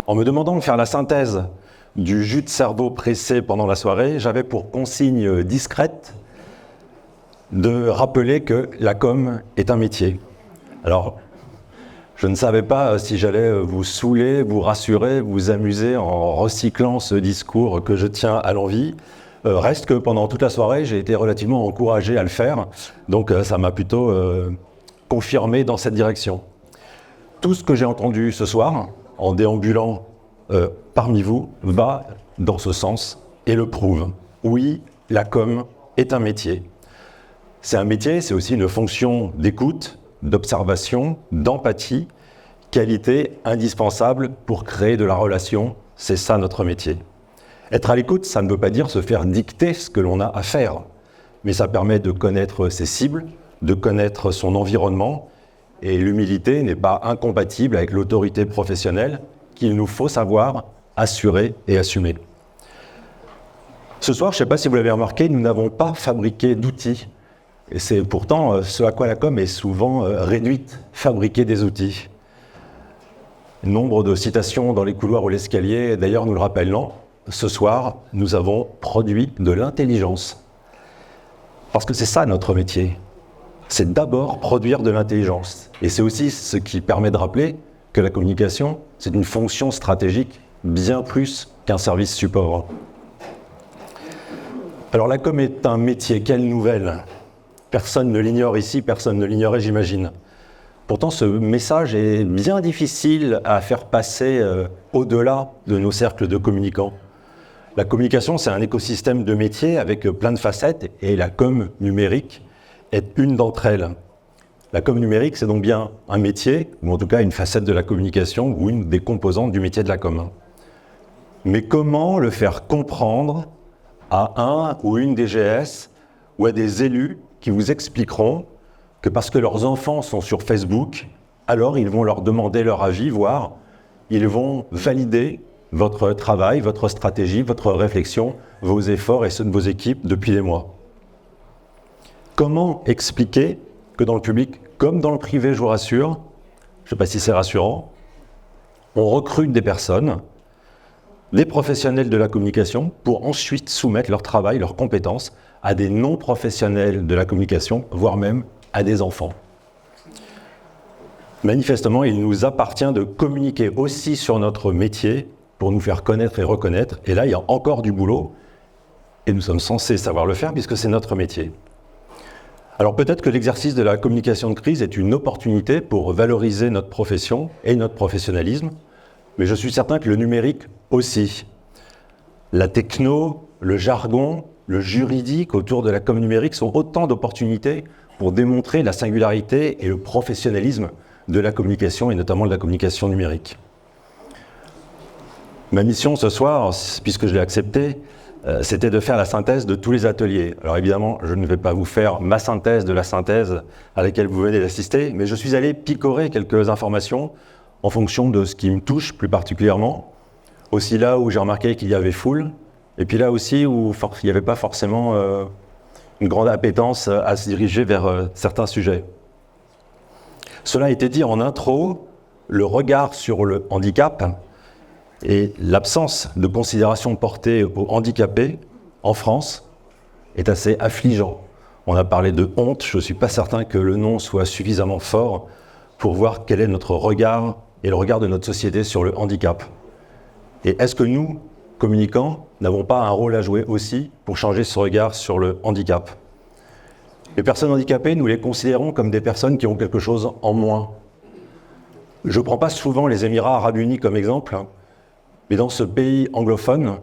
En me demandant de faire la synthèse du jus de cerveau pressé pendant la soirée, j'avais pour consigne discrète de rappeler que la com est un métier. Alors, je ne savais pas si j'allais vous saouler, vous rassurer, vous amuser en recyclant ce discours que je tiens à l'envi. Reste que pendant toute la soirée, j'ai été relativement encouragé à le faire, donc ça m'a plutôt confirmé dans cette direction. Tout ce que j'ai entendu ce soir, en déambulant parmi vous, va dans ce sens et le prouve. Oui, la com est un métier. C'est un métier, c'est aussi une fonction d'écoute, d'observation, d'empathie, qualité indispensable pour créer de la relation. C'est ça notre métier. Être à l'écoute, ça ne veut pas dire se faire dicter ce que l'on a à faire, mais ça permet de connaître ses cibles, de connaître son environnement, et l'humilité n'est pas incompatible avec l'autorité professionnelle qu'il nous faut savoir assurer et assumer. Ce soir, je ne sais pas si vous l'avez remarqué, nous n'avons pas fabriqué d'outils. Et c'est pourtant ce à quoi la com est souvent réduite, fabriquer des outils. Nombre de citations dans les couloirs ou l'escalier, d'ailleurs, nous le rappellent. Non, ce soir, nous avons produit de l'intelligence. Parce que c'est ça notre métier. C'est d'abord produire de l'intelligence. Et c'est aussi ce qui permet de rappeler que la communication, c'est une fonction stratégique bien plus qu'un service support. Alors la com est un métier, quelle nouvelle! Personne ne l'ignore ici, personne ne l'ignorait, j'imagine. Pourtant, ce message est bien difficile à faire passer au-delà de nos cercles de communicants. La communication, c'est un écosystème de métiers avec plein de facettes, et la com numérique est une d'entre elles. La com numérique, c'est donc bien un métier, ou en tout cas une facette de la communication, ou une des composantes du métier de la com. Mais comment le faire comprendre à un ou une DGS ou à des élus qui vous expliqueront que parce que leurs enfants sont sur Facebook, alors ils vont leur demander leur avis, voire ils vont valider votre travail, votre stratégie, votre réflexion, vos efforts et ceux de vos équipes depuis des mois. Comment expliquer que dans le public, comme dans le privé, je vous rassure, je ne sais pas si c'est rassurant, on recrute des personnes, des professionnels de la communication, pour ensuite soumettre leur travail, leurs compétences, à des non-professionnels de la communication, voire même à des enfants. Manifestement, il nous appartient de communiquer aussi sur notre métier pour nous faire connaître et reconnaître. Et là, il y a encore du boulot, et nous sommes censés savoir le faire puisque c'est notre métier. Alors peut-être que l'exercice de la communication de crise est une opportunité pour valoriser notre profession et notre professionnalisme, mais je suis certain que le numérique aussi. La techno, le jargon, le juridique autour de la com numérique sont autant d'opportunités pour démontrer la singularité et le professionnalisme de la communication et notamment de la communication numérique. Ma mission ce soir, puisque je l'ai acceptée, c'était de faire la synthèse de tous les ateliers. Alors évidemment, je ne vais pas vous faire ma synthèse de la synthèse à laquelle vous venez d'assister, mais je suis allé picorer quelques informations en fonction de ce qui me touche plus particulièrement. Aussi là où j'ai remarqué qu'il y avait foule, et puis là aussi où il n'y avait pas forcément une grande appétence à se diriger vers certains sujets. Cela a été dit en intro, le regard sur le handicap et l'absence de considération portée aux handicapés en France est assez affligeant. On a parlé de honte, je ne suis pas certain que le nom soit suffisamment fort pour voir quel est notre regard et le regard de notre société sur le handicap. Et est-ce que nous, communicants, n'avons pas un rôle à jouer aussi pour changer ce regard sur le handicap? Les personnes handicapées, nous les considérons comme des personnes qui ont quelque chose en moins. Je ne prends pas souvent les Émirats arabes unis comme exemple, mais dans ce pays anglophone,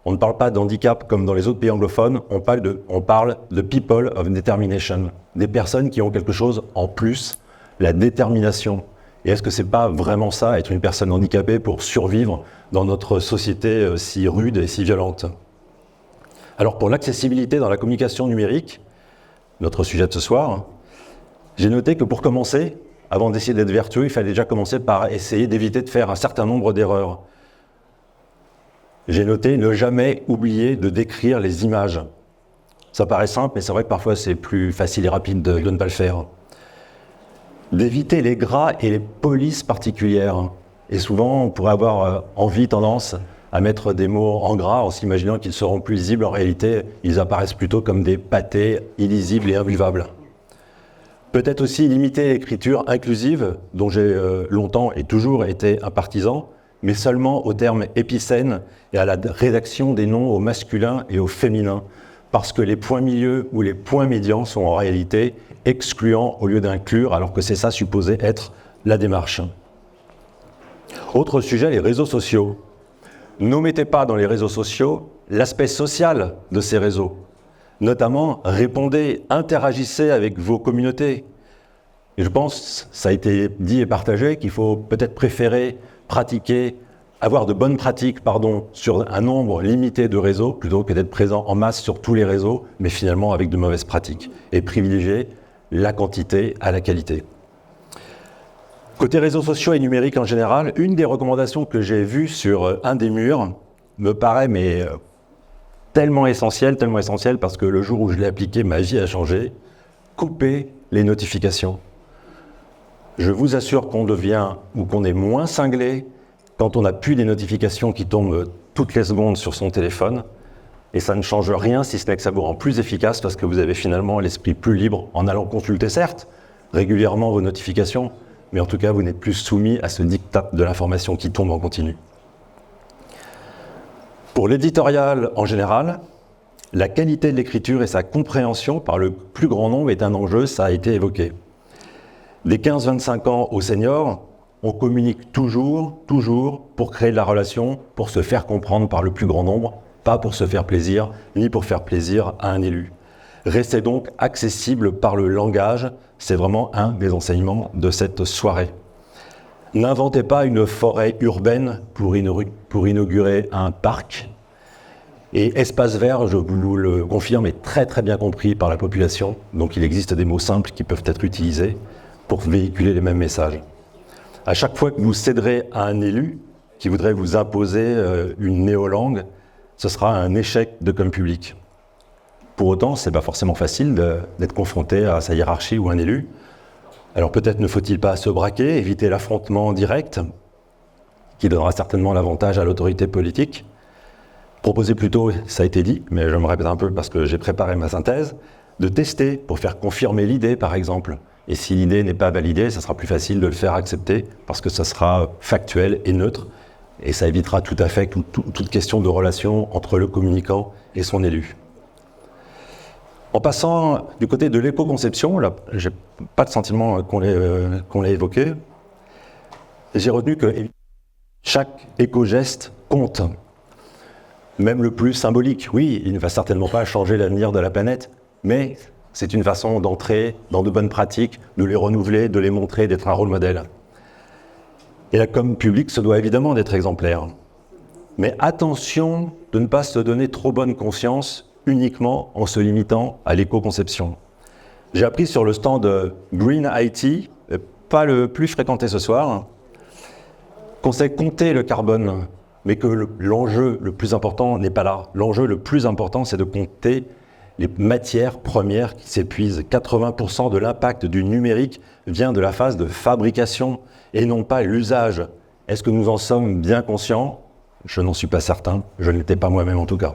on ne parle pas d'handicap comme dans les autres pays anglophones, on parle de people of determination, des personnes qui ont quelque chose en plus, la détermination. Et est-ce que c'est pas vraiment ça, être une personne handicapée pour survivre dans notre société si rude et si violente? Alors pour l'accessibilité dans la communication numérique, notre sujet de ce soir, j'ai noté que pour commencer, avant d'essayer d'être vertueux, il fallait déjà commencer par essayer d'éviter de faire un certain nombre d'erreurs. J'ai noté ne jamais oublier de décrire les images. Ça paraît simple, mais c'est vrai que parfois c'est plus facile et rapide de ne pas le faire. D'éviter les gras et les polices particulières. Et souvent, on pourrait avoir tendance à mettre des mots en gras en s'imaginant qu'ils seront plus lisibles. En réalité, ils apparaissent plutôt comme des pâtés illisibles et imbuvables. Peut-être aussi limiter l'écriture inclusive, dont j'ai longtemps et toujours été un partisan, mais seulement au terme épicène et à la rédaction des noms au masculin et au féminin, parce que les points milieux ou les points médians sont en réalité excluants au lieu d'inclure, alors que c'est ça supposé être la démarche. Autre sujet, les réseaux sociaux. N'omettez pas dans les réseaux sociaux l'aspect social de ces réseaux. Notamment, répondez, interagissez avec vos communautés. Et je pense, ça a été dit et partagé, qu'il faut peut-être préférer pratiquer, avoir de bonnes pratiques sur un nombre limité de réseaux, plutôt que d'être présent en masse sur tous les réseaux, mais finalement avec de mauvaises pratiques. Et privilégier la quantité à la qualité. Côté réseaux sociaux et numériques en général, une des recommandations que j'ai vues sur un des murs me paraît tellement essentielle parce que le jour où je l'ai appliqué, ma vie a changé. Couper les notifications. Je vous assure qu'on devient ou qu'on est moins cinglé quand on n'a plus des notifications qui tombent toutes les secondes sur son téléphone. Et ça ne change rien si ce n'est que ça vous rend plus efficace parce que vous avez finalement l'esprit plus libre en allant consulter, certes, régulièrement vos notifications, mais en tout cas, vous n'êtes plus soumis à ce diktat de l'information qui tombe en continu. Pour l'éditorial en général, la qualité de l'écriture et sa compréhension par le plus grand nombre est un enjeu, ça a été évoqué. Des 15-25 ans aux seniors, on communique toujours pour créer de la relation, pour se faire comprendre par le plus grand nombre, pas pour se faire plaisir, ni pour faire plaisir à un élu. Restez donc accessible par le langage, c'est vraiment un des enseignements de cette soirée. N'inventez pas une forêt urbaine pour inaugurer un parc. Et espace vert, je vous le confirme, est très bien compris par la population, donc il existe des mots simples qui peuvent être utilisés pour véhiculer les mêmes messages. À chaque fois que vous céderez à un élu qui voudrait vous imposer une néolangue, ce sera un échec de com public. Pour autant, ce n'est pas forcément facile d'être confronté à sa hiérarchie ou un élu. Alors peut-être ne faut-il pas se braquer, éviter l'affrontement direct, qui donnera certainement l'avantage à l'autorité politique. Proposer plutôt, ça a été dit, mais je me répète un peu parce que j'ai préparé ma synthèse, de tester pour faire confirmer l'idée, par exemple. Et si l'idée n'est pas validée, ça sera plus facile de le faire accepter parce que ça sera factuel et neutre. Et ça évitera tout à fait toute question de relation entre le communicant et son élu. En passant du côté de l'éco-conception, là, j'ai pas de sentiment qu'on l'ait évoqué, j'ai retenu que chaque éco-geste compte, même le plus symbolique. Oui, il ne va certainement pas changer l'avenir de la planète, mais c'est une façon d'entrer dans de bonnes pratiques, de les renouveler, de les montrer, d'être un rôle modèle. Et la com publique se doit évidemment d'être exemplaire. Mais attention de ne pas se donner trop bonne conscience uniquement en se limitant à l'éco-conception. J'ai appris sur le stand Green IT, pas le plus fréquenté ce soir, qu'on sait compter le carbone, mais que l'enjeu le plus important n'est pas là. L'enjeu le plus important, c'est de compter les matières premières qui s'épuisent. 80% de l'impact du numérique vient de la phase de fabrication et non pas l'usage. Est-ce que nous en sommes bien conscients ? Je n'en suis pas certain, je ne l'étais pas moi-même en tout cas.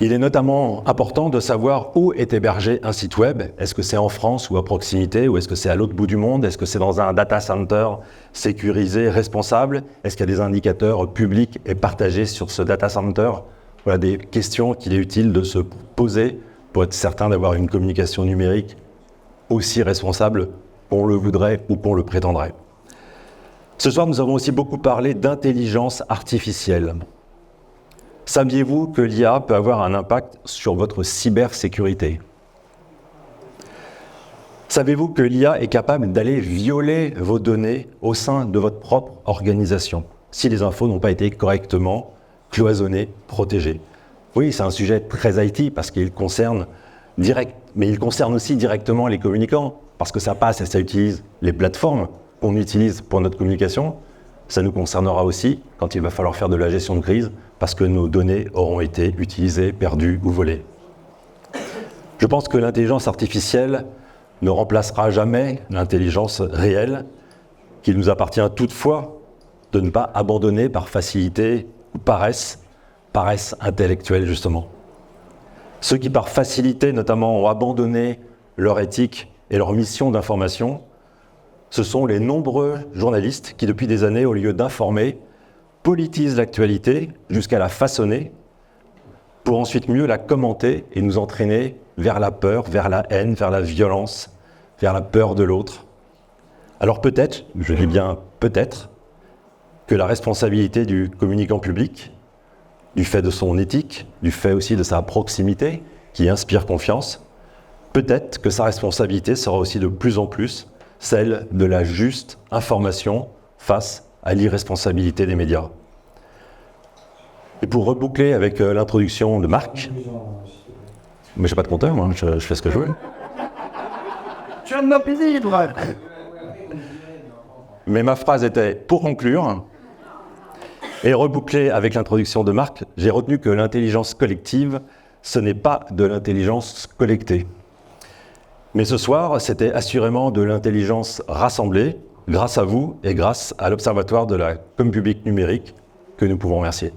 Il est notamment important de savoir où est hébergé un site web. Est-ce que c'est en France ou à proximité, ou est-ce que c'est à l'autre bout du monde? Est-ce que c'est dans un data center sécurisé, responsable? Est-ce qu'il y a des indicateurs publics et partagés sur ce data center? Voilà des questions qu'il est utile de se poser pour être certain d'avoir une communication numérique aussi responsable qu'on le voudrait ou qu'on le prétendrait. Ce soir, nous avons aussi beaucoup parlé d'intelligence artificielle. Saviez-vous que l'IA peut avoir un impact sur votre cybersécurité? Savez-vous que l'IA est capable d'aller violer vos données au sein de votre propre organisation, si les infos n'ont pas été correctement cloisonnées, protégées? Oui, c'est un sujet très IT parce qu'il concerne mais il concerne aussi directement les communicants, parce que ça passe et ça utilise les plateformes qu'on utilise pour notre communication. Ça nous concernera aussi quand il va falloir faire de la gestion de crise, parce que nos données auront été utilisées, perdues ou volées. Je pense que l'intelligence artificielle ne remplacera jamais l'intelligence réelle, qu'il nous appartient toutefois de ne pas abandonner par facilité ou paresse intellectuelle justement. Ceux qui par facilité notamment ont abandonné leur éthique et leur mission d'information, ce sont les nombreux journalistes qui depuis des années, au lieu d'informer, politisent l'actualité jusqu'à la façonner pour ensuite mieux la commenter et nous entraîner vers la peur, vers la haine, vers la violence, vers la peur de l'autre. Alors peut-être, je dis bien peut-être, que la responsabilité du communicant public, du fait de son éthique, du fait aussi de sa proximité, qui inspire confiance, peut-être que sa responsabilité sera aussi de plus en plus celle de la juste information face à l'irresponsabilité des médias. Et pour reboucler avec l'introduction de Marc, mais j'ai pas de compteur, moi, je fais ce que je veux. Tu viens de m'apaiser, toi. Mais ma phrase était pour conclure, et reboucler avec l'introduction de Marc, j'ai retenu que l'intelligence collective, ce n'est pas de l'intelligence collectée. Mais ce soir, c'était assurément de l'intelligence rassemblée, grâce à vous et grâce à l'Observatoire de la com publique numérique, que nous pouvons remercier.